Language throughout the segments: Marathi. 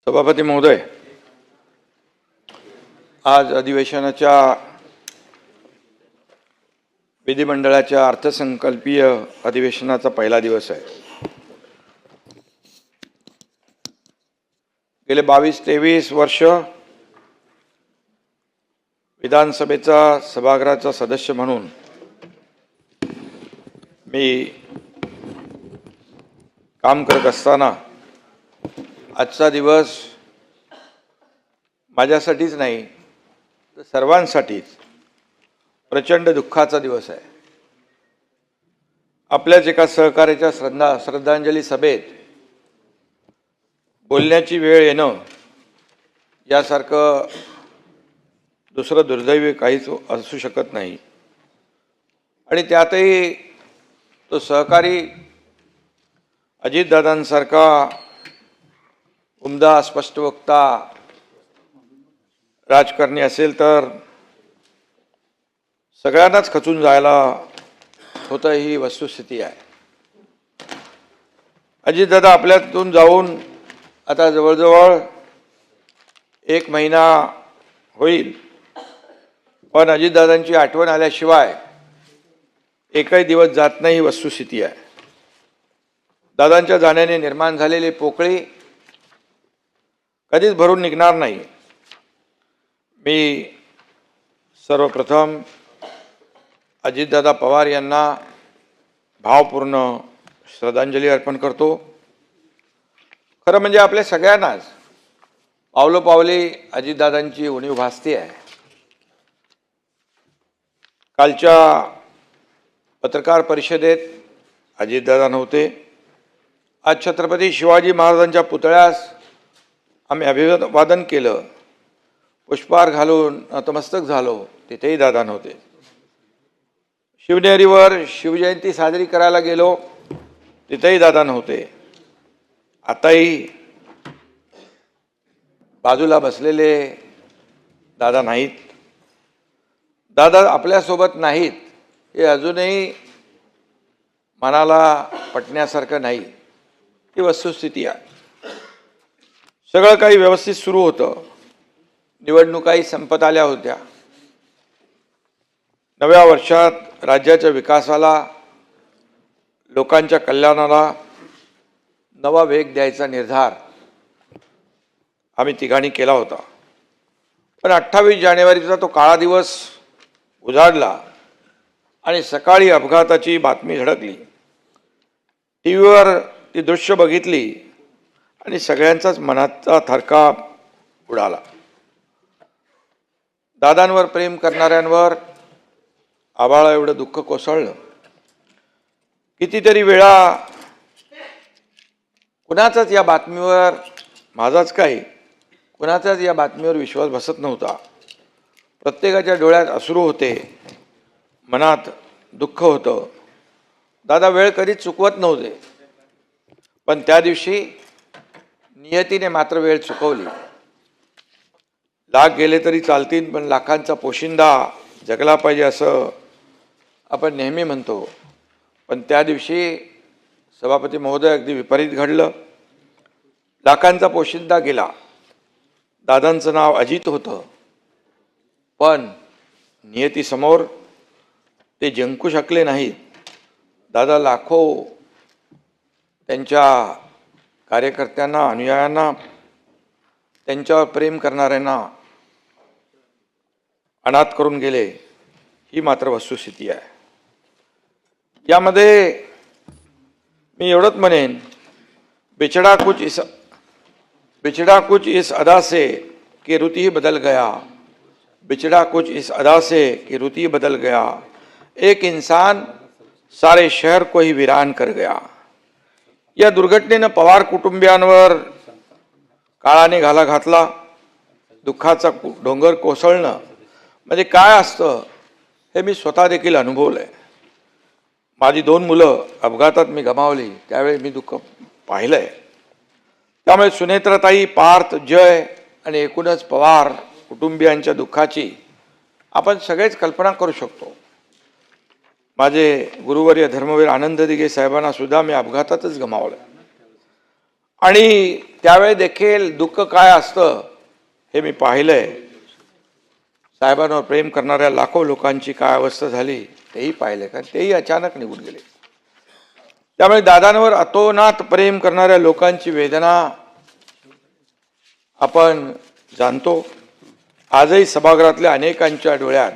सभापती महोदय, आज अधिवेशनाच्या विधिमंडळाच्या अर्थसंकल्पीय अधिवेशनाचा पहिला दिवस आहे। गेले 22-23 वर्ष विधानसभेचा सभागृहाचा सदस्य म्हणून मी काम करत असताना आजचा दिवस माझ्यासाठीच नाही तर सर्वांसाठीच प्रचंड दुःखाचा दिवस आहे। आपल्याच एका सहकार्याच्या श्रद्धांजली सभेत बोलण्याची वेळ येणं यासारखं दुसरं दुर्दैवी काहीच असू शकत नाही। आणि त्यातही तो सहकारी अजितदादांसारखा उमदा स्पष्टवक्ता राजकारणी असेल तर सगळ्यांनाच खचून जायला होतं, ही वस्तुस्थिती आहे। अजितदादा आपल्यातून जाऊन आता जवळजवळ 1 महिना होईल, पण अजितदादांची आठवण आल्याशिवाय एकही दिवस जात नाही, ही वस्तुस्थिती आहे। दादांच्या जाण्याने निर्माण झालेली पोकळी कधीच भरून निघणार नाही। मी सर्वप्रथम अजितदादा पवार यांना भावपूर्ण श्रद्धांजली अर्पण करतो। खरं म्हणजे आपल्या सगळ्यांनाच पावलोपावली अजितदादांची उणीव भासते आहे। कालच्या पत्रकार परिषदेत अजितदादा नव्हते। आज छत्रपती शिवाजी महाराजांच्या पुतळ्यास आम्ही अभिवादन केलं, पुष्पहार घालून नतमस्तक झालो, तिथेही दादा नव्हते। शिवनेरीवर शिवजयंती साजरी करायला गेलो, तिथेही दादा नव्हते। आताही बाजूला बसलेले दादा नाहीत। दादा आपल्यासोबत नाहीत हे अजूनही मनाला पटण्यासारखं नाही, ही वस्तुस्थिती आहे। सगळं काही व्यवस्थित सुरू होतं, निवडणुकाही संपत आल्या होत्या। नव्या वर्षात राज्याच्या विकासाला, लोकांच्या कल्याणाला नवा वेग द्यायचा निर्धार आम्ही तिघांनी केला होता। पण 28 जानेवारीचा तो काळा दिवस उजाडला आणि सकाळी अपघाताची बातमी धडकली। टीव्हीवर ती दृश्य बघितली आणि सगळ्यांचाच मनाचा थरकाप उडाला। दादांवर प्रेम करणाऱ्यांवर आभाळा एवढं दुःख कोसळलं। कितीतरी वेळा कुणाचाच या बातमीवर, माझाच काय, कुणाचाच या बातमीवर विश्वास बसत नव्हता। प्रत्येकाच्या डोळ्यात अश्रू होते, मनात दुःख होतं। दादा वेळ कधीच चुकवत नव्हते, पण त्या दिवशी नियतीने मात्र वेळ चुकवली। लाख गेले तरी चालतील, पण लाखांचा पोशिंदा जगला पाहिजे असं आपण नेहमी म्हणतो। पण त्या दिवशी सभापती महोदय अगदी विपरीत घडलं। लाखांचा पोशिंदा गेला। दादांचं नाव अजित होतं, पण नियतीसमोर ते जिंकू शकले नाहीत। दादा लाखो त्यांच्या कार्यकर्त्यांना, अनुयायांना, त्यांच्यावर प्रेम करणाऱ्यांना अनाथ करून गेले, ही मात्र वस्तुस्थिती आहे। यामध्ये मी एवढंच म्हणेन, बिछड़ा कुछ इस अदा से कि रुत ही बदल गया, बिछड़ा कुछ इस अदा से कि रुत ही बदल गया, एक इंसान सारे शहर को ही वीरान कर गया। या दुर्घटनेनं पवार कुटुंबियांवर काळाने घाला घातला। दुःखाचा डोंगर कोसळणं म्हणजे काय असतं हे मी स्वतः देखील अनुभवलंय। माझी 2 मुलं अपघातात मी गमावली, त्यावेळी मी दुःख पाहिलंय। त्यामुळे सुनेत्राताई, पार्थ, जय आणि एकूणच पवार कुटुंबियांच्या दुःखाची आपण सगळेच कल्पना करू शकतो। माझे गुरुवर्य धर्मवीर आनंद दिघे साहेबांना सुद्धा मी अपघातातच गमावलं आणि त्यावेळी देखील दुःख काय असतं हे मी पाहिलंय. साहेबांवर प्रेम करणाऱ्या लाखो लोकांची काय अवस्था झाली तेही पाहिले, कारण तेही अचानक निघून गेले. त्यामुळे दादांवर अतोनात प्रेम करणाऱ्या लोकांची वेदना आपण जाणतो. आजही सभागृहातल्या अनेकांच्या डोळ्यात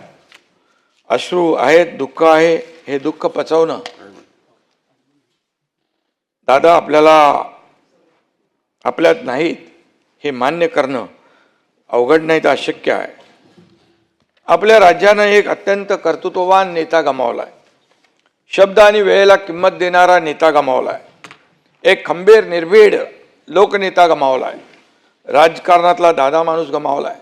अश्रू आहेत, दुःख आहे. हे दुःख पचवणं दादा आपल्यात नाहीत हे मान्य करणं अवघड नाही तर अशक्य आहे. आपल्या राज्यानं एक अत्यंत कर्तृत्ववान नेता गमावलाय. शब्द आणि वेळेला किंमत देणारा नेता गमावलाय. एक खंबीर निर्भीड लोकनेता गमावलाय. राजकारणातला दादा माणूस गमावलाय.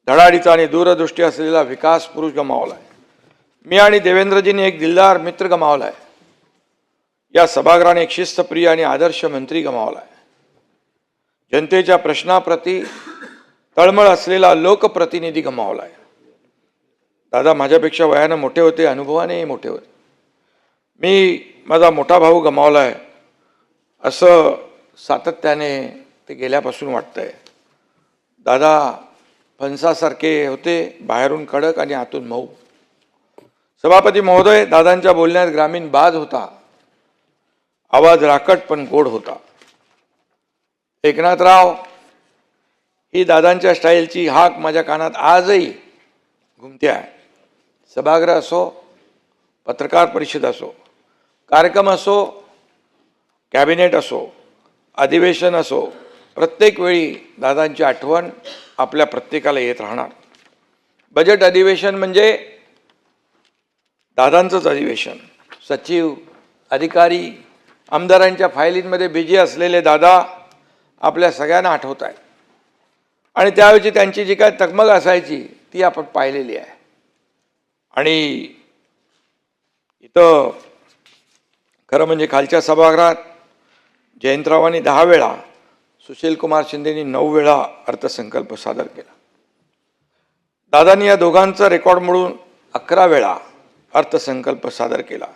धडाडीचा आणि दूरदृष्टी असलेला विकास पुरुष गमावलाय. मी आणि देवेंद्रजींनी एक दिलदार मित्र गमावलाय. या सभागृहाने एक शिस्तप्रिय आणि आदर्श मंत्री गमावलाय. जनतेच्या प्रश्नाप्रती तळमळ असलेला लोकप्रतिनिधी गमावलाय. दादा माझ्यापेक्षा वयानं मोठे होते, अनुभवानेही मोठे होते. मी माझा मोठा भाऊ गमावलाय असं सातत्याने ते गेल्यापासून वाटतंय. दादा फणसासारखे होते, बाहेरून कडक आणि आतून मऊ. सभापती महोदय, दादांच्या बोलण्यात ग्रामीण बाज होता. आवाज राकट पण गोड होता. एकनाथराव ही दादांच्या स्टाईलची हाक माझ्या कानात आजही घुमते आहे. सभागृह असो, पत्रकार परिषद असो, कार्यक्रम असो, कॅबिनेट असो, अधिवेशन असो, प्रत्येक वेळी दादांची आठवण आपल्या प्रत्येकाला येत राहणार. बजेट अधिवेशन म्हणजे दादांचंच अधिवेशन. सचिव, अधिकारी, आमदारांच्या फायलींमध्ये बिझी असलेले दादा आपल्या सगळ्यांना आठवत आहेत. आणि त्यावेळी त्यांची जी काय तगमग असायची ती आपण पाहिलेली आहे. आणि इथं खरं म्हणजे खालच्या सभागृहात जयंतरावांनी 10 वेळा, सुशीलकुमार शिंदेनी 9 वेळा अर्थसंकल्प सादर केला. दादांनी या दोघांचा रेकॉर्ड मोडून 11 वेळा अर्थसंकल्प सादर केला.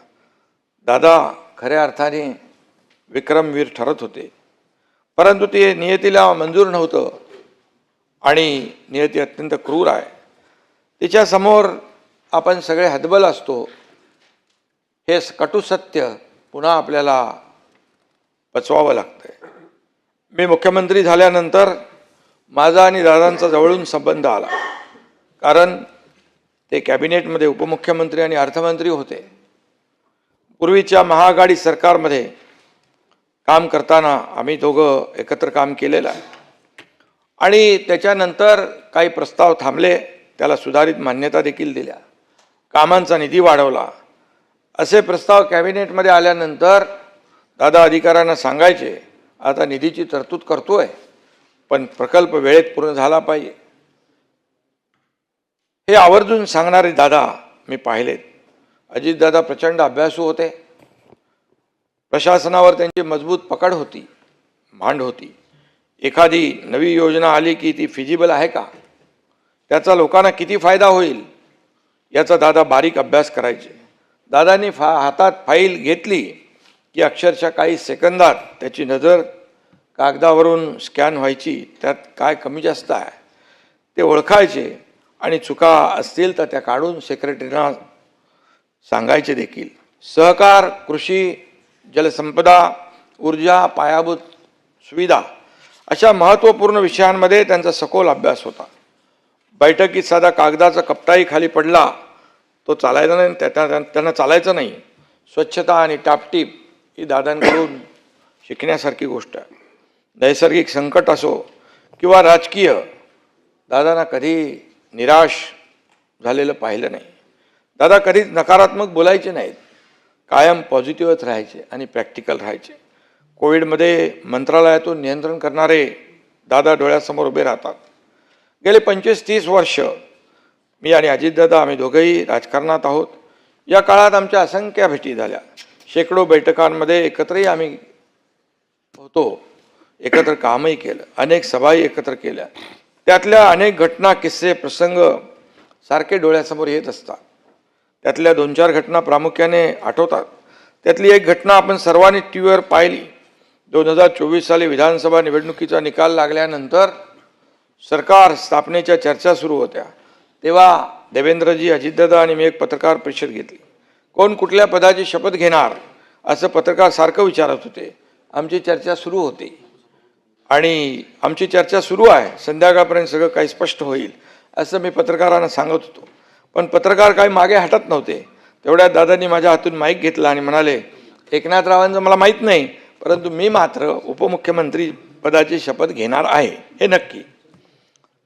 दादा खऱ्या अर्थाने विक्रमवीर ठरत होते, परंतु ते नियतीला मंजूर नव्हतं आणि नियती अत्यंत क्रूर आहे. तिच्यासमोर आपण सगळे हतबल असतो. हे कटू सत्य पुन्हा आपल्याला पचवावं लागतंय. मी मुख्यमंत्री झाल्यानंतर माझा आणि दादांचा जवळून संबंध आला, कारण ते कॅबिनेटमध्ये उपमुख्यमंत्री आणि अर्थमंत्री होते. पूर्वीच्या महाआघाडी सरकारमध्ये काम करताना आम्ही दोघं एकत्र काम केलेलं आहे. आणि त्याच्यानंतर काही प्रस्ताव थांबले, त्याला सुधारित मान्यता देखील दिल्या, कामांचा निधी वाढवला. असे प्रस्ताव कॅबिनेटमध्ये आल्यानंतर दादा अधिकाऱ्यांना सांगायचे, आता निधीची तरतूद करतोय, पण प्रकल्प वेळेत पूर्ण झाला पाहिजे. हे आवर्जून सांगणारे दादा मी पाहिलेत. अजितदादा प्रचंड अभ्यासू होते. प्रशासनावर त्यांची मजबूत पकड होती, मांड होती. एखादी नवी योजना आली की ती फिजिबल आहे का, त्याचा लोकांना किती फायदा होईल याचा दादा बारीक अभ्यास करायचे. दादांनी हातात फाईल घेतली की अक्षरशः काही सेकंदात त्याची नजर कागदावरून स्कॅन व्हायची. त्यात काय कमी जास्त आहे ते ओळखायचे आणि चुका असतील तर त्या काढून सेक्रेटरीना सांगायचे देखील. सहकार, कृषी, जलसंपदा, ऊर्जा, पायाभूत सुविधा अशा महत्त्वपूर्ण विषयांमध्ये त्यांचा सखोल अभ्यास होता. बैठकीत साधा कागदाचा कपटाही खाली पडला तो चालायचा नाही, त्यांना चालायचं नाही. स्वच्छता आणि टापटीप ही दादांकडून शिकण्यासारखी गोष्ट आहे. नैसर्गिक संकट असो किंवा राजकीय, दादांना कधी निराश झालेलं पाहिलं नाही. दादा कधीच नकारात्मक बोलायचे नाहीत, कायम पॉझिटिव्हच राहायचे आणि प्रॅक्टिकल राहायचे. कोविडमध्ये मंत्रालयातून नियंत्रण करणारे दादा डोळ्यासमोर उभे राहतात. गेले 25-30 वर्ष मी आणि अजितदादा आम्ही दोघंही राजकारणात आहोत. या काळात आमच्या असंख्य भेटी झाल्या. शेकडो बैठकांमध्ये एकत्रही आम्ही होतो, एकत्र कामही केलं, अनेक सभाही एकत्र केल्या. त्यातल्या अनेक घटना, किस्से, प्रसंग सारखे डोळ्यासमोर येत असतात. त्यातल्या 2-4 घटना प्रामुख्याने आठवतात. त्यातली एक घटना आपण सर्वांनी टी व्हीवर पाहिली. 2024 साली विधानसभा निवडणुकीचा निकाल लागल्यानंतर सरकार स्थापनेच्या चर्चा सुरू होत्या, तेव्हा देवेंद्रजी, अजितदादा आणि मी एक पत्रकार परिषद घेतली. कोण कुठल्या पदाची शपथ घेणार असं पत्रकार सारखं विचारत होते. आमची चर्चा सुरू होती आणि आमची चर्चा सुरू आहे, संध्याकाळपर्यंत सगळं काही स्पष्ट होईल असं मी पत्रकारांना सांगत होतो. पण पत्रकार काही मागे हटत नव्हते. तेवढ्यात दादांनी माझ्या हातून माईक घेतला आणि म्हणाले, एकनाथरावांचं मला माहीत नाही, परंतु मी मात्र उपमुख्यमंत्री पदाची शपथ घेणार आहे, हे नक्की.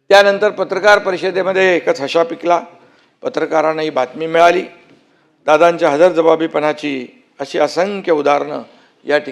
त्यानंतर पत्रकार परिषदेमध्ये एकच हशा पिकला. पत्रकारांना ही बातमी मिळाली. दादांच्या हजरजबाबीपणाची अशी असंख्य उदाहरणं या ठिकाणी